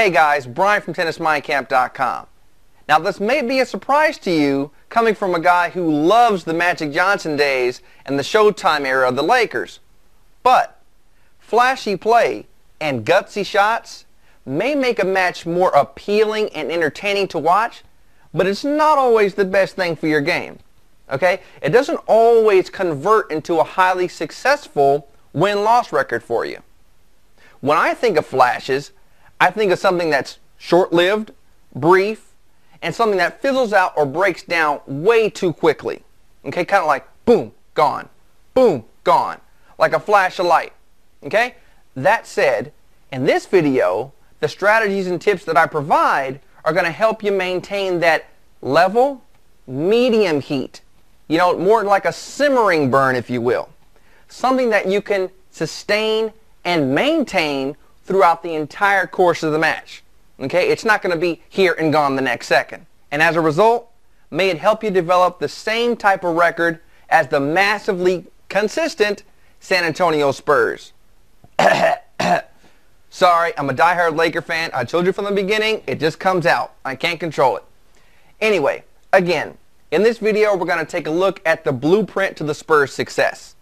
Hey guys, Brian from TennisMindCamp.com. Now this may be a surprise to you coming from a guy who loves the Magic Johnson days and the Showtime era of the Lakers. But flashy play and gutsy shots may make a match more appealing and entertaining to watch, but it's not always the best thing for your game. Okay? It doesn't always convert into a highly successful win-loss record for you. When I think of flashes, I think of something that's short-lived, brief, and something that fizzles out or breaks down way too quickly. Okay? Kind of like boom, gone. Boom, gone. Like a flash of light. Okay? That said, in this video, the strategies and tips that I provide are going to help you maintain that level, medium heat. You know, more like a simmering burn, if you will. Something that you can sustain and maintain throughout the entire course of the match. Okay? It's not going to be here and gone the next second. And as a result, may it help you develop the same type of record as the massively consistent San Antonio Spurs. Sorry, I'm a diehard Laker fan. I told you from the beginning, it just comes out. I can't control it. Anyway, again, in this video we're going to take a look at the blueprint to the Spurs' success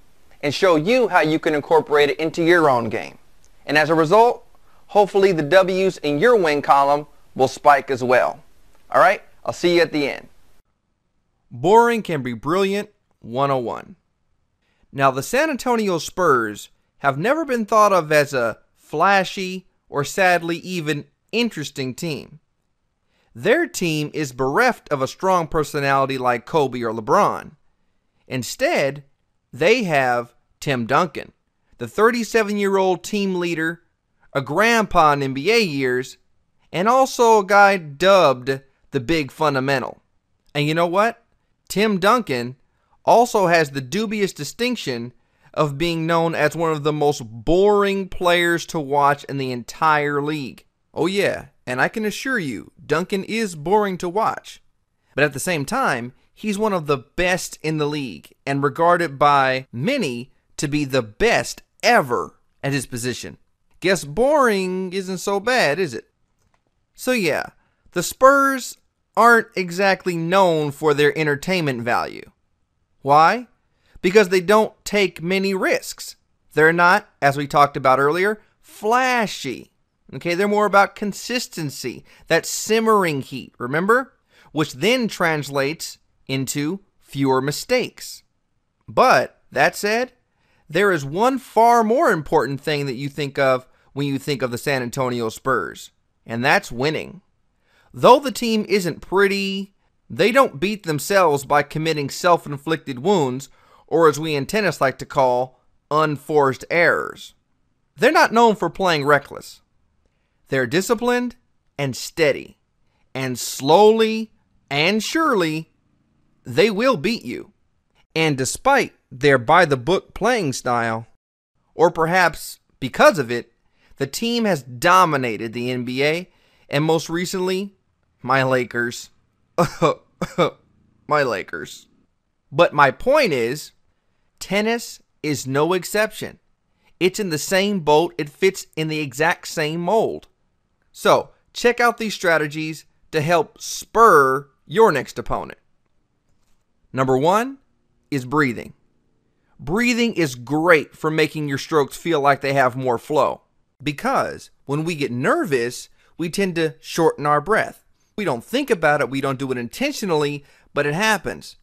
and show you how you can incorporate it into your own game. And as a result, hopefully the W's in your win column will spike as well. Alright, I'll see you at the end. Boring can be brilliant 101. Now the San Antonio Spurs have never been thought of as a flashy or sadly even interesting team. Their team is bereft of a strong personality like Kobe or LeBron. Instead, they have Tim Duncan, the 37-year-old team leader, a grandpa in NBA years, and also a guy dubbed the Big Fundamental. And you know what? Tim Duncan also has the dubious distinction of being known as one of the most boring players to watch in the entire league. Oh yeah, and I can assure you, Duncan is boring to watch. But at the same time, he's one of the best in the league and regarded by many to be the best ever at his position. Guess boring isn't so bad, is it? So yeah, the Spurs aren't exactly known for their entertainment value. Why? Because they don't take many risks. They're not, as we talked about earlier, flashy. Okay, they're more about consistency, that simmering heat, remember? Which then translates into fewer mistakes. But, that said, there is one far more important thing that you think of when you think of the San Antonio Spurs, and that's winning. Though the team isn't pretty, they don't beat themselves by committing self-inflicted wounds, or as we in tennis like to call, unforced errors. They're not known for playing reckless. They're disciplined and steady, and slowly and surely, they will beat you. And despite their by-the-book playing style, or perhaps because of it, the team has dominated the NBA, and most recently, my Lakers. My Lakers. But my point is, tennis is no exception. It's in the same boat. It fits in the exact same mold. So, check out these strategies to help spur your next opponent. Number 1 is breathing. Breathing is great for making your strokes feel like they have more flow. Because when we get nervous, we tend to shorten our breath. We don't think about it, we don't do it intentionally, but it happens.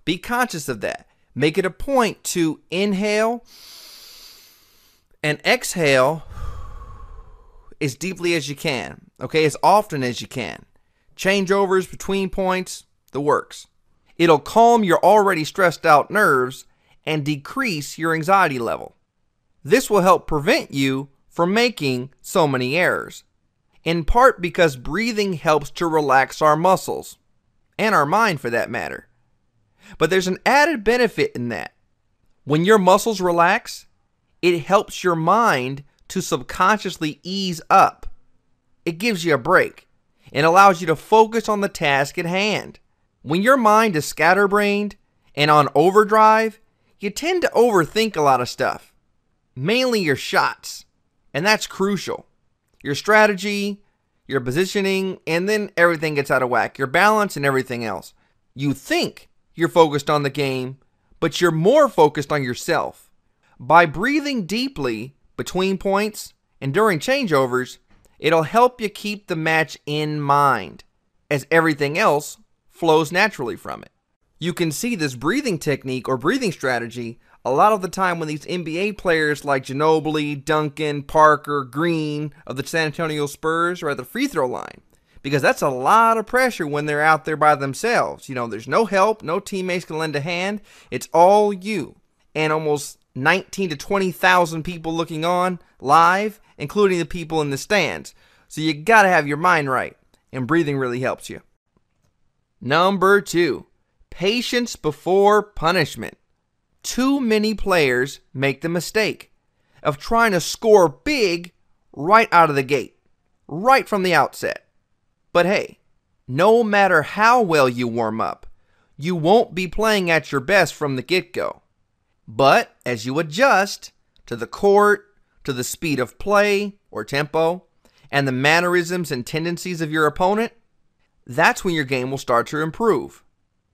Be conscious of that. Make it a point to inhale and exhale as deeply as you can, okay, as often as you can. Changeovers between points, the works. It'll calm your already stressed out nerves and decrease your anxiety level. This will help prevent you from making so many errors, in part because breathing helps to relax our muscles, and our mind for that matter. But there's an added benefit in that. When your muscles relax, it helps your mind to subconsciously ease up. It gives you a break and allows you to focus on the task at hand. When your mind is scatterbrained and on overdrive, you tend to overthink a lot of stuff, mainly your shots, and that's crucial. Your strategy, your positioning, and then everything gets out of whack. Your balance and everything else. You think you're focused on the game, but you're more focused on yourself. By breathing deeply between points and during changeovers, it'll help you keep the match in mind, as everything else flows naturally from it. You can see this breathing technique or breathing strategy a lot of the time when these NBA players like Ginobili, Duncan, Parker, Green of the San Antonio Spurs are at the free throw line. Because that's a lot of pressure when they're out there by themselves. You know, there's no help, no teammates can lend a hand. It's all you. And almost 19 to 20,000 people looking on live, including the people in the stands. So you gotta have your mind right. And breathing really helps you. Number 2, patience before punishment. Too many players make the mistake of trying to score big right out of the gate, right from the outset. But hey, no matter how well you warm up, you won't be playing at your best from the get-go. But as you adjust to the court, to the speed of play or tempo, and the mannerisms and tendencies of your opponent, that's when your game will start to improve.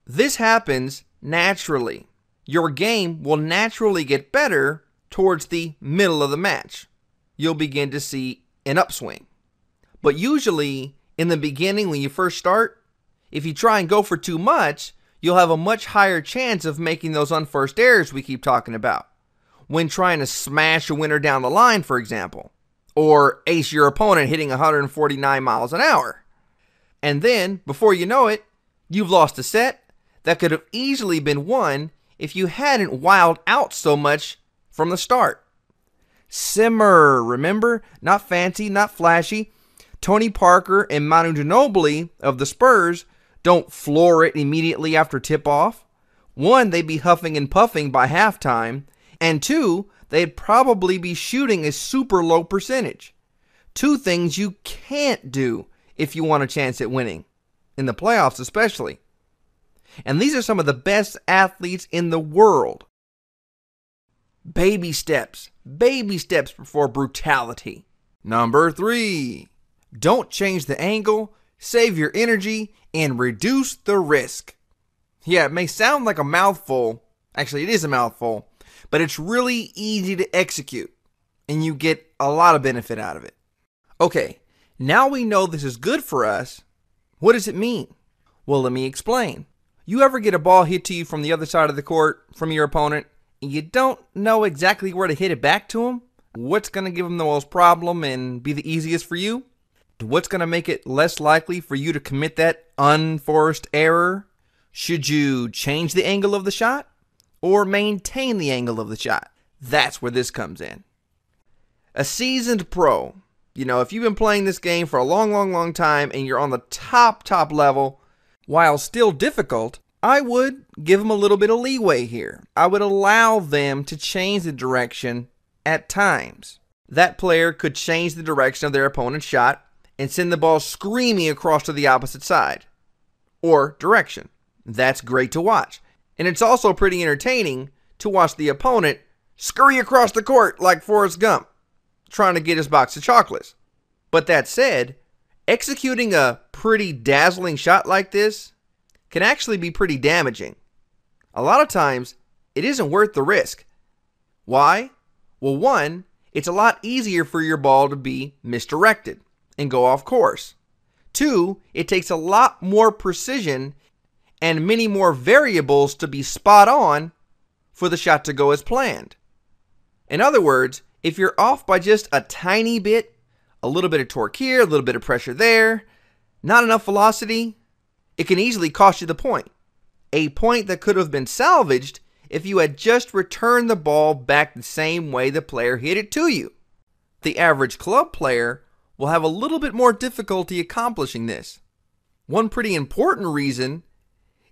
This happens naturally. Your game will naturally get better towards the middle of the match. You'll begin to see an upswing. But usually, in the beginning when you first start, if you try and go for too much, you'll have a much higher chance of making those unforced errors we keep talking about. When trying to smash a winner down the line, for example, or ace your opponent hitting 149 miles an hour. And then, before you know it, you've lost a set that could have easily been won if you hadn't wilded out so much from the start. Simmer, remember? Not fancy, not flashy. Tony Parker and Manu Ginobili of the Spurs don't floor it immediately after tip-off. 1, they'd be huffing and puffing by halftime. And 2, they'd probably be shooting a super low percentage. 2 things you can't do if you want a chance at winning, in the playoffs especially. And these are some of the best athletes in the world. Baby steps before brutality. Number 3, don't change the angle, save your energy, and reduce the risk. Yeah, it may sound like a mouthful. Actually, it is a mouthful, but it's really easy to execute, and you get a lot of benefit out of it. Okay, now we know this is good for us. What does it mean? Well, let me explain. You ever get a ball hit to you from the other side of the court, from your opponent, and you don't know exactly where to hit it back to them? What's going to give them the most problem and be the easiest for you? What's going to make it less likely for you to commit that unforced error? Should you change the angle of the shot or maintain the angle of the shot? That's where this comes in. A seasoned pro, if you've been playing this game for a long time and you're on the top level, while still difficult, I would give them a little bit of leeway here. I would allow them to change the direction at times. That player could change the direction of their opponent's shot and send the ball screaming across to the opposite side or direction. That's great to watch. And it's also pretty entertaining to watch the opponent scurry across the court like Forrest Gump, trying to get his box of chocolates. But that said, executing a pretty dazzling shot like this can actually be pretty damaging. A lot of times, it isn't worth the risk. Why? Well, 1, it's a lot easier for your ball to be misdirected and go off course. 2, it takes a lot more precision and many more variables to be spot on for the shot to go as planned. In other words, if you're off by just a tiny bit, a little bit of torque here, a little bit of pressure there, not enough velocity, it can easily cost you the point. A point that could have been salvaged if you had just returned the ball back the same way the player hit it to you. The average club player will have a little bit more difficulty accomplishing this. One pretty important reason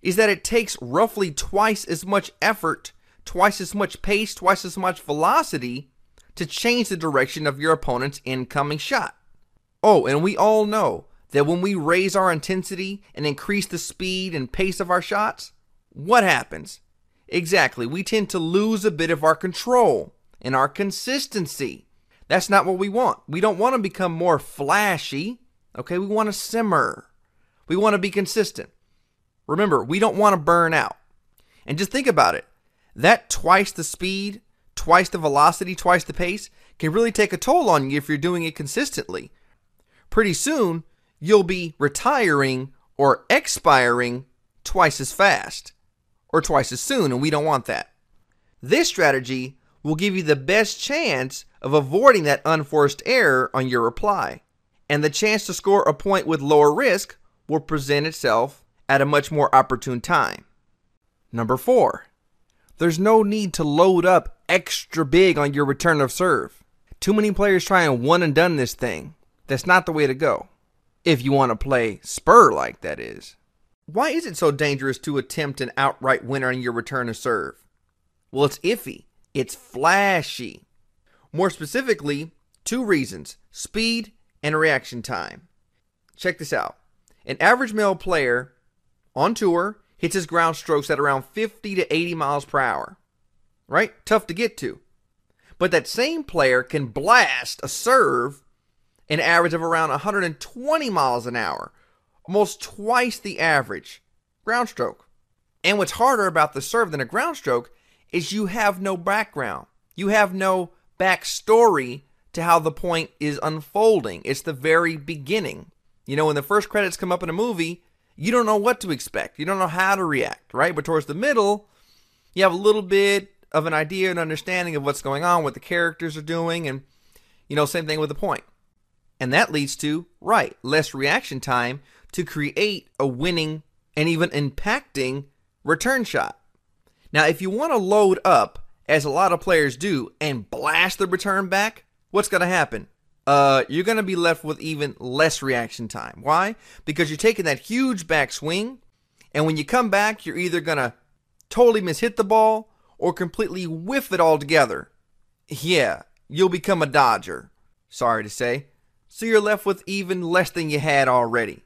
is that it takes roughly twice as much effort, twice as much pace, twice as much velocity to change the direction of your opponent's incoming shot. Oh, and we all know that when we raise our intensity and increase the speed and pace of our shots, what happens? Exactly, we tend to lose a bit of our control and our consistency. That's not what we want. We don't want to become more flashy Okay, we want to simmer. We want to be consistent. Remember, we don't want to burn out. And just think about it. That twice the speed, twice the velocity, twice the pace can really take a toll on you if you're doing it consistently. Pretty soon, you'll be retiring or expiring twice as fast or twice as soon, and we don't want that. This strategy will give you the best chance of avoiding that unforced error on your reply, and the chance to score a point with lower risk will present itself at a much more opportune time. Number 4, there's no need to load up extra big on your return of serve. Too many players try and one and done this thing. That's not the way to go. If you want to play Spur-like, that is. Why is it so dangerous to attempt an outright winner on your return of serve? Well, it's iffy. It's flashy. More specifically, 2 reasons: speed and reaction time. Check this out. An average male player on tour hits his ground strokes at around 50 to 80 miles per hour. Right? Tough to get to. But that same player can blast a serve an average of around 120 miles an hour, almost twice the average ground stroke. And what's harder about the serve than a ground stroke is you have no background. You have no backstory to how the point is unfolding. It's the very beginning. You know, when the first credits come up in a movie, you don't know what to expect. You don't know how to react, right? But towards the middle, you have a little bit of an idea and understanding of what's going on, what the characters are doing, and, you know, same thing with the point. And that leads to, less reaction time to create a winning and even impacting return shot. Now, if you want to load up, as a lot of players do, and blast the return back, what's going to happen? You're going to be left with even less reaction time. Why? Because you're taking that huge backswing, and when you come back, you're either going to totally mishit the ball or completely whiff it altogether. Yeah, you'll become a dodger. Sorry to say. So you're left with even less than you had already.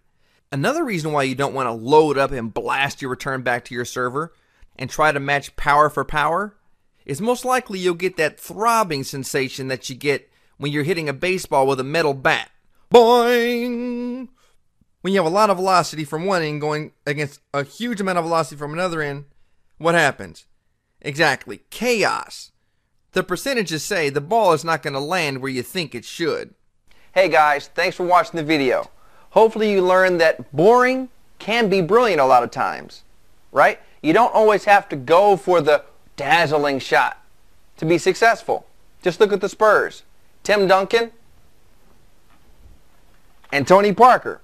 Another reason why you don't want to load up and blast your return back to your server and try to match power for power is most likely you'll get that throbbing sensation that you get when you're hitting a baseball with a metal bat. Boing! When you have a lot of velocity from one end going against a huge amount of velocity from another end, what happens? Exactly, chaos. The percentages say the ball is not going to land where you think it should. Hey guys, thanks for watching the video. Hopefully you learned that boring can be brilliant a lot of times, right? You don't always have to go for the dazzling shot to be successful. Just look at the Spurs. Tim Duncan and Tony Parker.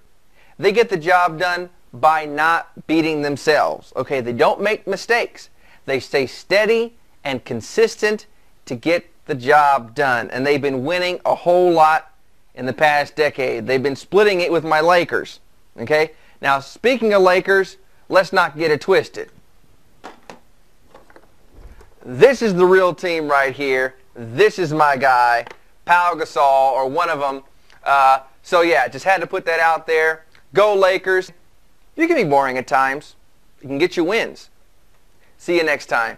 They get the job done by not beating themselves. Okay, they don't make mistakes. They stay steady and consistent to get the job done. And they've been winning a whole lot in the past decade. They've been splitting it with my Lakers. Okay? Now, speaking of Lakers, let's not get it twisted. This is the real team right here. This is my guy, Pau Gasol, or one of them. So yeah, just had to put that out there. Go Lakers. You can be boring at times. You can get you wins. See you next time.